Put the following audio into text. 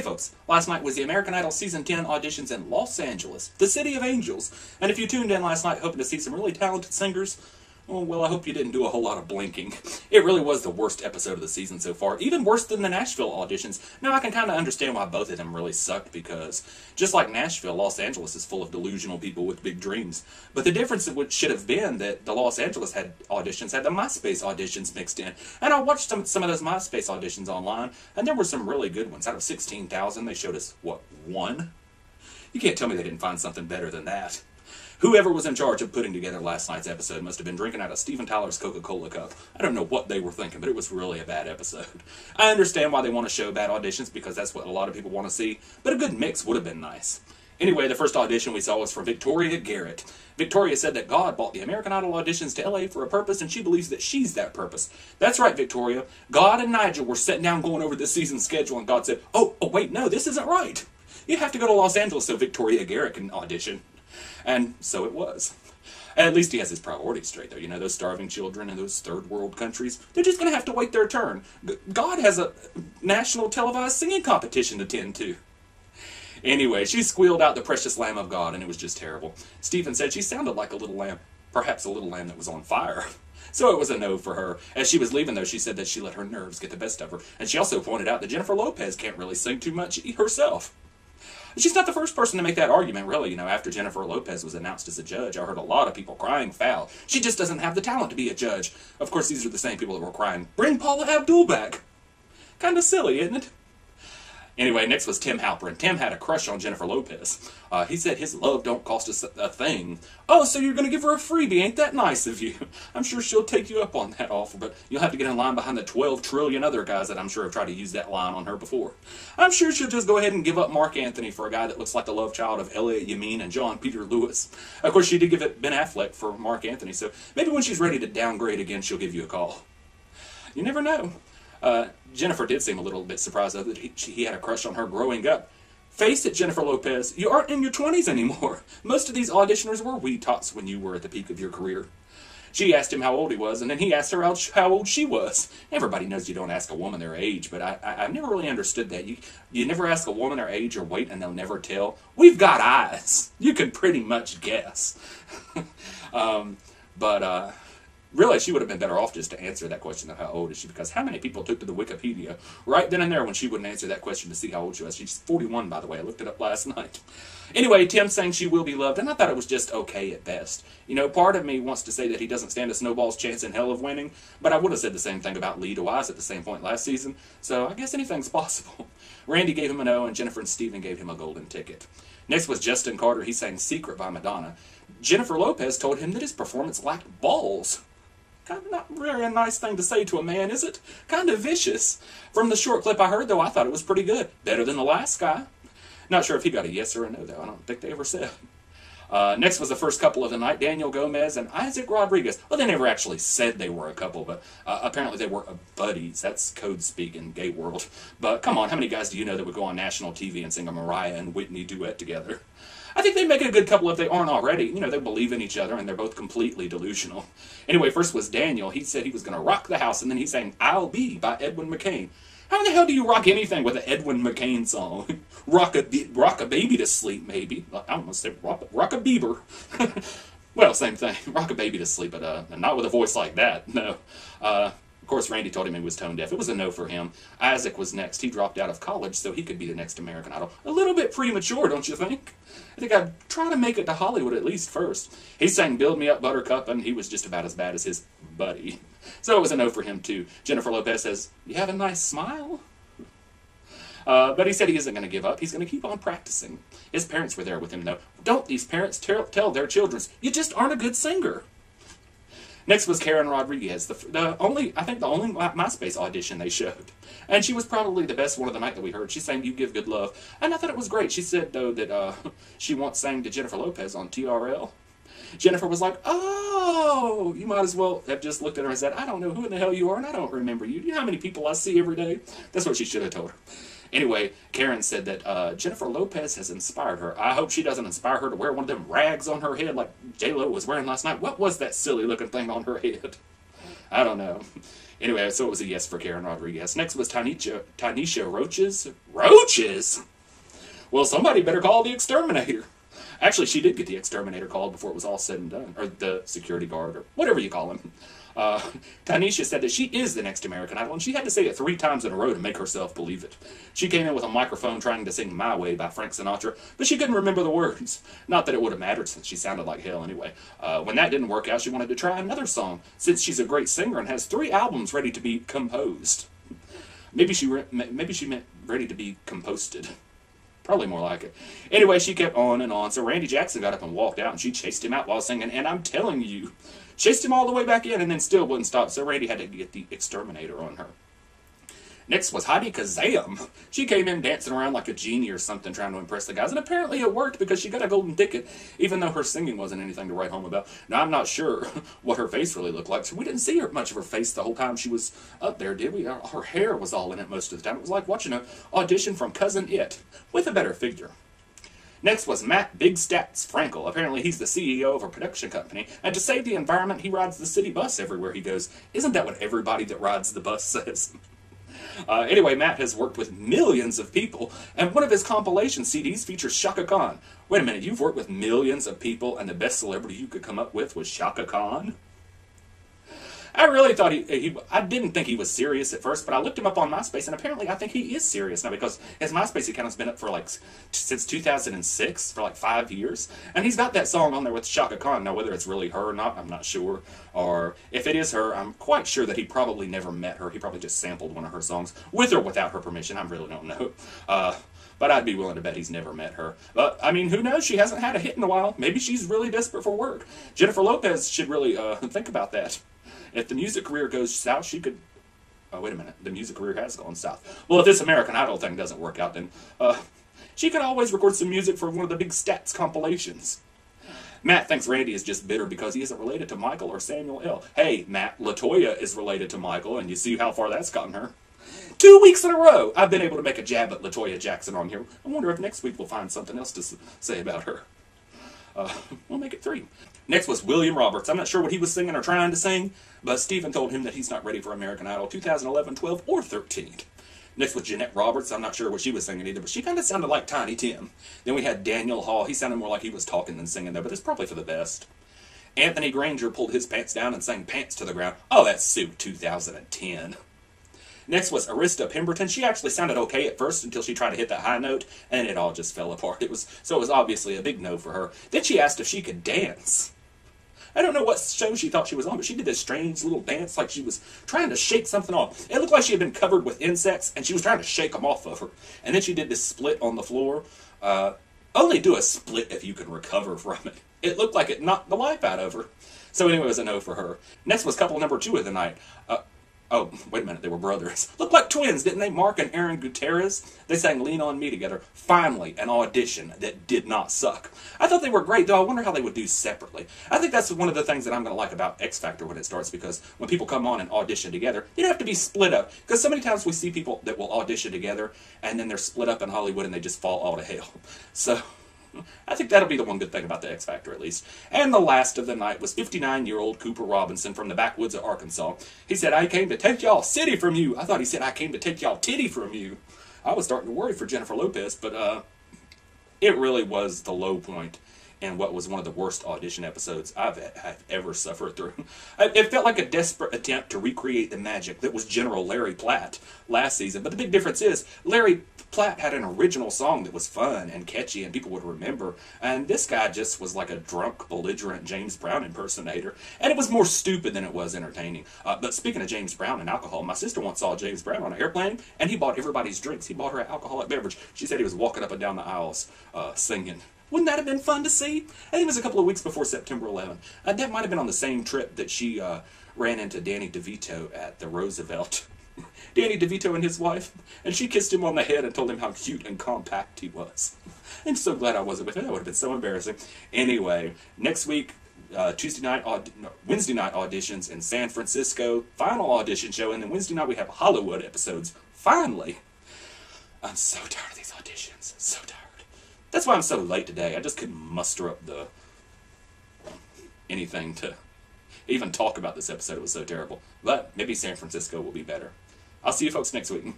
Hey folks, last night was the American Idol Season 10 auditions in Los Angeles, the City of Angels. And if you tuned in last night hoping to see some really talented singers, well, I hope you didn't do a whole lot of blinking. It really was the worst episode of the season so far, even worse than the Nashville auditions. Now, I can kind of understand why both of them really sucked, because just like Nashville, Los Angeles is full of delusional people with big dreams. But the difference should have been that the Los Angeles auditions had the Myspace auditions mixed in. And I watched some of those Myspace auditions online, and there were some really good ones. Out of 16,000, they showed us, what, one? You can't tell me they didn't find something better than that. Whoever was in charge of putting together last night's episode must have been drinking out of Steven Tyler's Coca-Cola cup. I don't know what they were thinking, but it was really a bad episode. I understand why they want to show bad auditions, because that's what a lot of people want to see, but a good mix would have been nice. Anyway, the first audition we saw was from Victoria Garrett. Victoria said that God brought the American Idol auditions to LA for a purpose, and she believes that she's that purpose. That's right, Victoria. God and Nigel were sitting down going over this season's schedule, and God said, oh, wait, no, this isn't right. You have to go to Los Angeles so Victoria Garrett can audition. And so it was. At least he has his priorities straight, though. You know, those starving children in those third world countries, they're just going to have to wait their turn. God has a national televised singing competition to tend to. Anyway, she squealed out the precious lamb of God, and it was just terrible. Stephen said she sounded like a little lamb, perhaps a little lamb that was on fire. So it was a no for her. As she was leaving, though, she said that she let her nerves get the best of her. And she also pointed out that Jennifer Lopez can't really sing too much herself. She's not the first person to make that argument, really. You know, after Jennifer Lopez was announced as a judge, I heard a lot of people crying foul. She just doesn't have the talent to be a judge. Of course, these are the same people that were crying, bring Paula Abdul back. Kind of silly, isn't it? Anyway, next was Tim Halperin. Tim had a crush on Jennifer Lopez. He said his love don't cost us a thing. Oh, so you're going to give her a freebie. Ain't that nice of you? I'm sure she'll take you up on that offer, but you'll have to get in line behind the 12 trillion other guys that I'm sure have tried to use that line on her before. I'm sure she'll just go ahead and give up Mark Anthony for a guy that looks like the love child of Elliot Yamin and John Peter Lewis. Of course, she did give it Ben Affleck for Mark Anthony, so maybe when she's ready to downgrade again, she'll give you a call. You never know. Jennifer did seem a little bit surprised, though, that he had a crush on her growing up. Face it, Jennifer Lopez, you aren't in your 20s anymore. Most of these auditioners were wee tots when you were at the peak of your career. She asked him how old he was, and then he asked her how old she was. Everybody knows you don't ask a woman their age, but I've never really understood that. You never ask a woman their age or weight, and they'll never tell. We've got eyes. You can pretty much guess. Really, she would have been better off just to answer that question of how old is she, because how many people took to the Wikipedia right then and there when she wouldn't answer that question to see how old she was? She's 41, by the way. I looked it up last night. Anyway, Tim's saying she will be loved, and I thought it was just okay at best. You know, part of me wants to say that he doesn't stand a snowball's chance in hell of winning, but I would have said the same thing about Lee DeWise at the same point last season, so I guess anything's possible. Randy gave him a no, and Jennifer and Stephen gave him a golden ticket. Next was Justin Carter. He sang Secret by Madonna. Jennifer Lopez told him that his performance lacked balls. Kind of not really a nice thing to say to a man, is it? Kind of vicious. From the short clip I heard, though, I thought it was pretty good. Better than the last guy. Not sure if he got a yes or a no, though. I don't think they ever said. Next was the first couple of the night, Daniel Gomez and Isaac Rodriguez. Well, they never actually said they were a couple, but apparently they were buddies. That's code speak in gay world. But come on, how many guys do you know that would go on national TV and sing a Mariah and Whitney duet together? I think they'd make it a good couple if they aren't already. You know, they believe in each other, and they're both completely delusional. Anyway, first was Daniel. He said he was going to rock the house, and then he sang I'll Be by Edwin McCain. How in the hell do you rock anything with an Edwin McCain song? Rock a baby to sleep, maybe. I almost said rock a Bieber. Well, same thing. Rock a baby to sleep, but not with a voice like that, no. Of course, Randy told him he was tone deaf. It was a no for him. Isaac was next. He dropped out of college, so he could be the next American Idol. A little bit premature, don't you think? I think I'd try to make it to Hollywood at least first. He sang Build Me Up, Buttercup, and he was just about as bad as his buddy. So it was a no for him, too. Jennifer Lopez says, you have a nice smile? But he said he isn't going to give up. He's going to keep on practicing. His parents were there with him, though. Don't these parents tell their children, you just aren't a good singer. Next was Karen Rodriguez, the only Myspace audition they showed. And she was probably the best one of the night that we heard. She sang You Give Good Love. And I thought it was great. She said, though, that she once sang to Jennifer Lopez on TRL. Jennifer was like, oh, you might as well have just looked at her and said, I don't know who in the hell you are, and I don't remember you. Do you know how many people I see every day? That's what she should have told her. Anyway, Karen said that Jennifer Lopez has inspired her. I hope she doesn't inspire her to wear one of them rags on her head like J-Lo was wearing last night. What was that silly-looking thing on her head? I don't know. Anyway, so it was a yes for Karen Rodriguez. Next was Tynisha Roches. Roches? Well, somebody better call the exterminator. Actually, she did get the exterminator called before it was all said and done. Or the security guard, or whatever you call him. Tynisha said that she is the next American Idol, and she had to say it 3 times in a row to make herself believe it. She came in with a microphone trying to sing My Way by Frank Sinatra, but she couldn't remember the words. Not that it would have mattered since she sounded like hell anyway. When that didn't work out, she wanted to try another song, since she's a great singer and has 3 albums ready to be composed. Maybe she meant ready to be composted. Probably more like it. Anyway, she kept on and on, so Randy Jackson got up and walked out, and she chased him out while singing, and I'm telling you, chased him all the way back in, and then still wouldn't stop, so Randy had to get the exterminator on her. Next was Heidi Kzahm. She came in dancing around like a genie or something, trying to impress the guys, and apparently it worked because she got a golden ticket, even though her singing wasn't anything to write home about. Now, I'm not sure what her face really looked like, so we didn't see much of her face the whole time she was up there, did we? Her hair was all in it most of the time. It was like watching an audition from Cousin It, with a better figure. Next was Matt Big Stats Frankel. Apparently he's the CEO of a production company, and to save the environment, he rides the city bus everywhere he goes. Isn't that what everybody that rides the bus says? Anyway, Matt has worked with millions of people, and one of his compilation CDs features Chaka Khan. Wait a minute, you've worked with millions of people, and the best celebrity you could come up with was Chaka Khan? I really thought I didn't think he was serious at first, but I looked him up on Myspace, and apparently I think he is serious now, because his Myspace account has been up for since 2006, for 5 years, and he's got that song on there with Chaka Khan. Now, whether it's really her or not, I'm not sure, or if it is her, I'm quite sure that he probably never met her. He probably just sampled one of her songs, with or without her permission. I really don't know. But I'd be willing to bet he's never met her. But, I mean, who knows? She hasn't had a hit in a while. Maybe she's really desperate for work. Jennifer Lopez should really think about that. If the music career goes south, she could... Oh, wait a minute. The music career has gone south. Well, if this American Idol thing doesn't work out, then she could always record some music for one of the big stats compilations. Matt thinks Randy is just bitter because he isn't related to Michael or Samuel L. Hey, Matt, LaToya is related to Michael, and you see how far that's gotten her. 2 weeks in a row, I've been able to make a jab at LaToya Jackson on here. I wonder if next week we'll find something else to say about her. We'll make it 3. Next was William Roberts. I'm not sure what he was singing or trying to sing, but Stephen told him that he's not ready for American Idol 2011, 12, or 13. Next was Jeanette Roberts. I'm not sure what she was singing either, but she kind of sounded like Tiny Tim. Then we had Daniel Hall. He sounded more like he was talking than singing, though, but it's probably for the best. Anthony Granger pulled his pants down and sang Pants to the Ground. Oh, that's suit 2010. Next was Arista Pemberton. She actually sounded okay at first until she tried to hit that high note, and it all just fell apart. It was obviously a big no for her. Then she asked if she could dance. I don't know what show she thought she was on, but she did this strange little dance like she was trying to shake something off. It looked like she had been covered with insects, and she was trying to shake them off of her. And then she did this split on the floor. Only do a split if you can recover from it. It looked like it knocked the life out of her. So anyway, it was a no for her. Next was couple number 2 of the night. Oh, wait a minute, they were brothers. Looked like twins, didn't they? Mark and Aaron Gutierrez. They sang Lean On Me together. Finally, an audition that did not suck. I thought they were great, though I wonder how they would do separately. I think that's one of the things that I'm going to like about X Factor when it starts, because when people come on and audition together, you don't have to be split up. Because so many times we see people that will audition together, and then they're split up in Hollywood and they just fall all to hell. So I think that'll be the one good thing about the X Factor, at least. And the last of the night was 59-year-old Cooper Robinson from the backwoods of Arkansas. He said, I came to take y'all city from you. I thought he said, I came to take y'all titty from you. I was starting to worry for Jennifer Lopez, but it really was the low point in what was one of the worst audition episodes I've ever suffered through. It felt like a desperate attempt to recreate the magic that was General Larry Platt last season. But the big difference is, Larry Platt had an original song that was fun and catchy and people would remember, and this guy just was like a drunk, belligerent James Brown impersonator, and it was more stupid than it was entertaining. But speaking of James Brown and alcohol, my sister once saw James Brown on an airplane, and he bought everybody's drinks. He bought her an alcoholic beverage. She said he was walking up and down the aisles singing. Wouldn't that have been fun to see? I think it was a couple of weeks before September 11. That might have been on the same trip that she ran into Danny DeVito at the Roosevelt. Danny DeVito and his wife, and she kissed him on the head and told him how cute and compact he was. I'm so glad I wasn't with her. That would have been so embarrassing. Anyway, next week, Wednesday night auditions in San Francisco, final audition show, and then Wednesday night we have Hollywood episodes. Finally! I'm so tired of these auditions. So tired. That's why I'm so late today. I just couldn't muster up anything to even talk about this episode. It was so terrible. But maybe San Francisco will be better. I'll see you folks next week.